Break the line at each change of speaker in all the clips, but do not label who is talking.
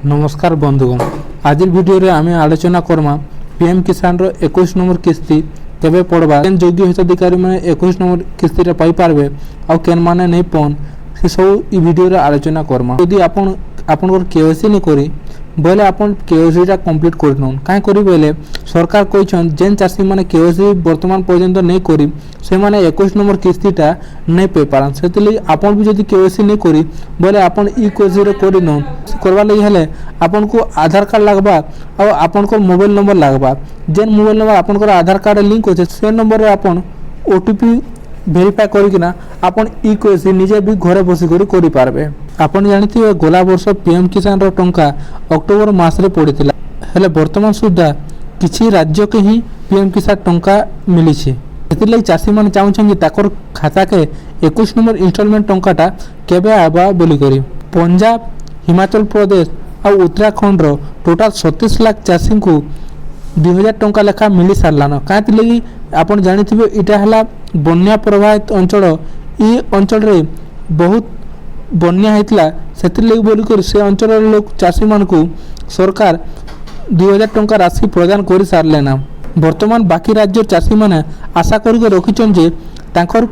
नमस्कार बंधुगण आज वीडियो रे आम आलोचना करमा पीएम किसान रो 21 नंबर किस्ती केबे पड़वा केन योग्य हिताधिकारी माने 21 नंबर किस्ती रे पाई पारबे आ केन माने नहीं पन से सब ई वीडियो रे आलोचना करमा। यदि आपन केवाईसी नहीं करी बोले आपन केवाईसी टा कंप्लीट कर नन काहे करी बोले सरकार कहिछन जेन चासी माने केवाईसी वर्तमान पर्यंत नहीं करी से माने 21 नंबर किस्तीटा नहीं पे पारन सेतली आपन भी जदि केवाईसी नहीं करी बोले आपन ई केवाईसी रे करी नन करवा लगी हेले आपन को आधार कार्ड लागबा और आपन को मोबाइल नंबर लागबा जेन मोबाइल नंबर आपन को आधार कार्ड लिंक होचे से नंबर रे आपन ओटीपी भेरीफाई करिकिना आपन ई केवाईसी निजे भी घरे बसी करी पारबे। आपन जानिथिबे गोला वर्ष पीएम किसान रो टंका अक्टोबर मास रे पड़िथिला हेले वर्तमान सुद्धा किछि राज्य के ही पीएम किसान टंका मिली छे एतिले चासी माने चाहुछन कि ताकर खाता के 21 नंबर इंस्टॉलमेंट टंकाटा केबे आबा बोली करी। पंजाब हिमाचल प्रदेश और उत्तराखंड रो टोटल 37 लाख चासी को 2000 टंका लेखा मिली सारलान काहे लगी आपन जानिथिबे इटा हला बन्या प्रभावित अंचल ई अंचल रे बहुत बन्या हेतला सेतिले बोली कर से अंचल लोक चासी मान को सरकार 2000 टंका राशि प्रदान कर सारले ना। वर्तमान बाकी राज्य चासी माने आशा करिक रखिछन जे तांकर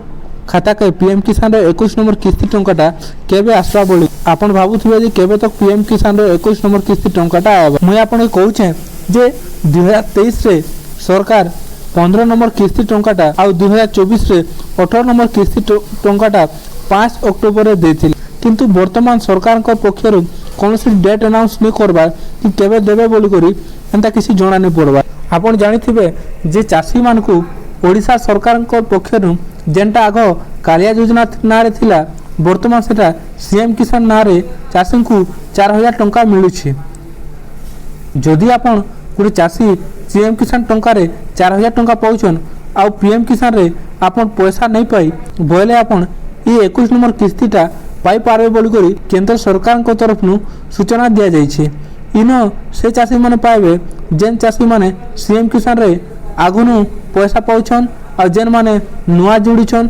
खाता के पीएम किसान रो 21 नंबर किस्ती टंकाटा केबे आसबा बोली आपन भाबुथिबे जे केबे तक पीएम किसान रो 21 नंबर किस्ती टंकाटा आबा। मुई आपन कहूछे जे 2023 रे सरकार 15 नंबर किस्ती टंकाटा आ 2024 रे 18 नंबर किस्ती टंकाटा 5 अक्टोबर रे देथिल किंतु वर्तमान सरकार को पक्षर कौन सी डेट अनाउंस नहीं करबा कि केबे देबे बोली करी एंता किसी जणा नहीं पड़वा। आपन जानिथिबे जे चासी मान को ओडिशा सरकार को पक्षर जेंटा आगो कालिया योजना ना रे थिला वर्तमान सेटा सीएम किसान ना रे चासी को 4000 टंका मिलुछि। जदि आपन पूरे चासी सीएम किसान टंका रे 4000 टंका पाउछन आ पीएम किसान रे आपन पैसा नहीं पाई बोले आपन ये 21 नंबर किस्तीटा पाई पारबे बोली करी केंद्र सरकार को तरफ नु सूचना दिया जाइछे। इनो से चासी माने पाइबे जेन चासी माने सीएम किसान रे आगुनु पैसा पाउछन आ जेन माने नुआ जोड़ीछन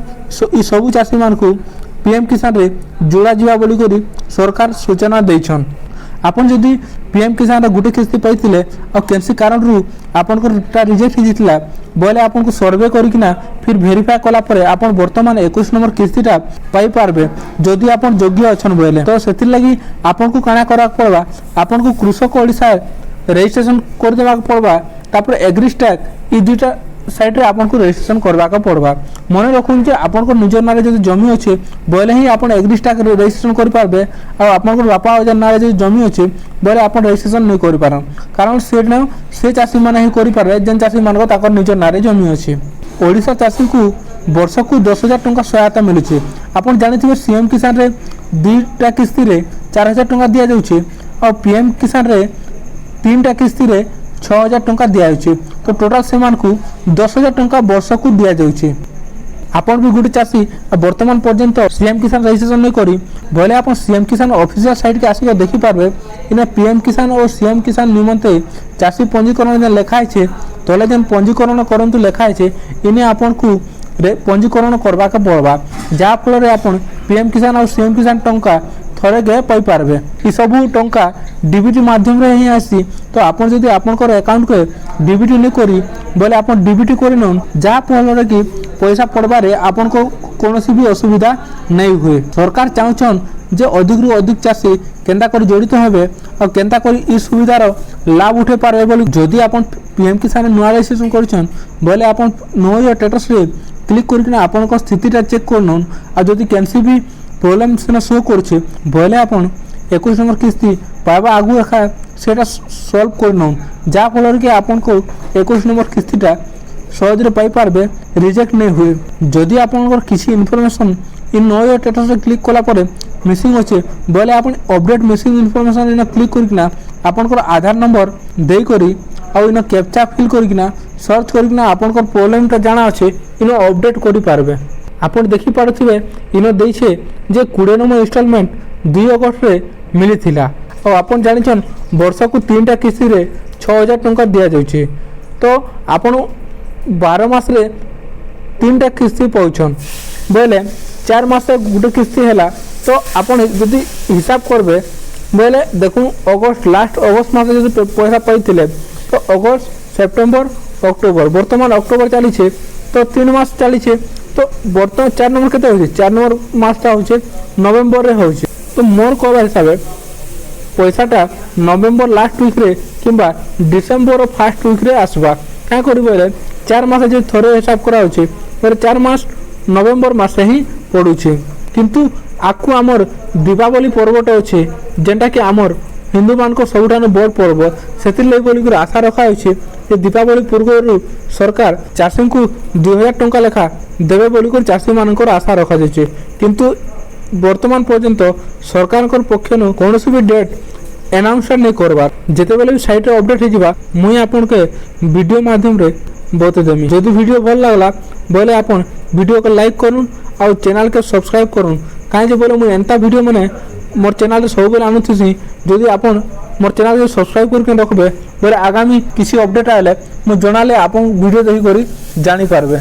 ई सब चासी मान को पीएम किसान रे जोड़ा जिवा बोली करी सरकार सूचना देइछन। आपन जदि पीएम किसान रे गुटे किस्ती पाइतिले और केनसी कारण रु आपन को रिजेक्ट हो जितला बोले आपन को सर्वे करिकिना फिर वेरीफाई कला परे आपन वर्तमान 21 नंबर किस्तीटा पाई पारबे जदि आपन योग्य अछन बोले तो सेति लागि आपन को काना करा पड़बा आपन को कृषक ओडिसा रजिस्ट्रेशन कर देबा पड़बा तापर एग्रीस्टैक ई दुटा साइड रे आपन को रजिस्ट्रेशन करबा का पड़बा। मने रखुन जे आपन को निजर नारे जदि जमी अछि बोले ही आपन एग्रीस्टैक रजिस्ट्रेशन कर पारबे आ आपन को बापा हजार नारे जदि जमी अछि बोले आपन रजिस्ट्रेशन नहीं कर पारन कारण से चासी माने ही कर पारे जेन चासी मान को ताकर निजर नारे जमी अछि। ओडिशा चासी को वर्ष को 10000 टंका सहायता मिलुछि। आपन जानिथिबे सीएम किसान रे दुईटा किस्ती रे 4000 टंका दिया जाउछि और पीएम किसान रे तीनटा किस्ती रे 6000 टंका दिया जाउछि तो टोटल सेमान को 10000 टंका वर्ष को दिया जाउछि। आपन भी गुटे चासी वर्तमान पर्यंत सीएम किसान रजिस्ट्रेशन नहीं करी बोले आपन सीएम किसान ऑफिशियल साइट के आसिक देखि पारबे इने पीएम किसान और सीएम किसान निमंते चासी पंजीकरण जे लेखा छे तले जेन पंजीकरण करंतु लेखा छे इने आपन को पंजीकरण करबा के पड़बा जा फल रे आपन पीएम किसान और सीएम किसान टंका थरे गए पाई पारबे। ई सब टंका डीबीटी माध्यम रे ही आसी तो आपन जदि आपन को अकाउंट के डीबीटी नहीं करी बोले आपन डीबीटी करी नन जा फल रे कि पैसा पड़बा रे आपन को कोनोसी भी असुविधा नहीं हुए। सरकार चाहछन जे अधिक रु अधिक चासी केंता कर जड़ित हेबे और केंता कर ई सुविधार लाभ उठे पारबे बोली जदि आपन पीएम किसान नुआ रजिस्ट्रेशन करछन बोले आपन नो योर स्टेटस रे क्लिक करके आपन को स्थितिटा चेक करनन आ जदि केनसी भी प्रॉब्लम सेना शो करछे बोले आपन 21 नंबर किस्ती पाबा आगु एखा सेटा सॉल्व करनन जा फल के आपन को 21 नंबर किस्तीटा सहज रे पाई पारबे रिजेक्ट नहीं हुए। जदि आपन को किसी इन्फॉर्मेशन इन नो योर स्टेटस रे क्लिक कला परे मिसिंग अच्छे बोले आपन अपडेट मिसिंग इन्फॉर्मेशन इन क्लिक करकिना आपन को आधार नंबर देई करी आ इन कैप्चा फिल करकिना सर्च करकिना आपन को प्रॉब्लम ता जाना अच्छे इन अपडेट करि पारबे। आपन देखि पारथिबे इन देइछे जे 20 नंबर इंस्टॉलमेंट 2 अगस्त रे मिली थिला और आपन जानिछन वर्ष को 3टा किस्ती रे 6000 टंका दिया जाउछे तो आपन 12 मास रे 3टा किस्ती पाउछन बोले 4 मास गुटे किस्ती हैला तो आपन जदि हिसाब करबे बोले देखूँ अगस्ट लास्ट अगस्ट मास जो पैसा पाई तो अगस्ट सेप्टेम्बर अक्टोबर बर्तमान अक्टोबर चली तो 3 मास चली तो बर्तमान 4 नंबर के 4 नंबर मासटा हो नवेम्बर रे हो तो मोर कहवा हिसाब पैसाटा नवेम्बर लास्ट वीक रे किंबा डिसेम्बर फास्ट वीक रे आसवा क्या कर 4 मास जो थोड़े हिसाब करा 4 मास नवेम्बर मास ही पड़ुछे किंतु आकु आमर दीपावली पर्वटा अच्छे जेनटा कि आमर हिंदू मान को सबुठान बड़ पर्व से आशा रखा है दीपावली पूर्व सरकार चाषी को 2000 टंका लेखा देवे बोलिक चाषी मान आशा रखा जाए किंतु वर्तमान पर्यंत सरकार पक्ष कौन भी डेट अनाउंसमेंट नहीं करवार जिते बेले भी साइट अपडेट होगा मुई आपन के वीडियो माध्यम रे बतेदेमी जदि वीडियो भल लगला बोले आपन वीडियो को लाइक करूँ और चैनल के सब्सक्राइब करूँ कहीं बोले मुझे एंता वीडियो मैंने मोर चैनल सब बेले आणुथी जदि आपन मोर चैनल को सब्सक्राइब करके रखबे बोले आगामी किसी अपडेट आए मुझे जनाले आप वीडियो देखिक जानी पारबे।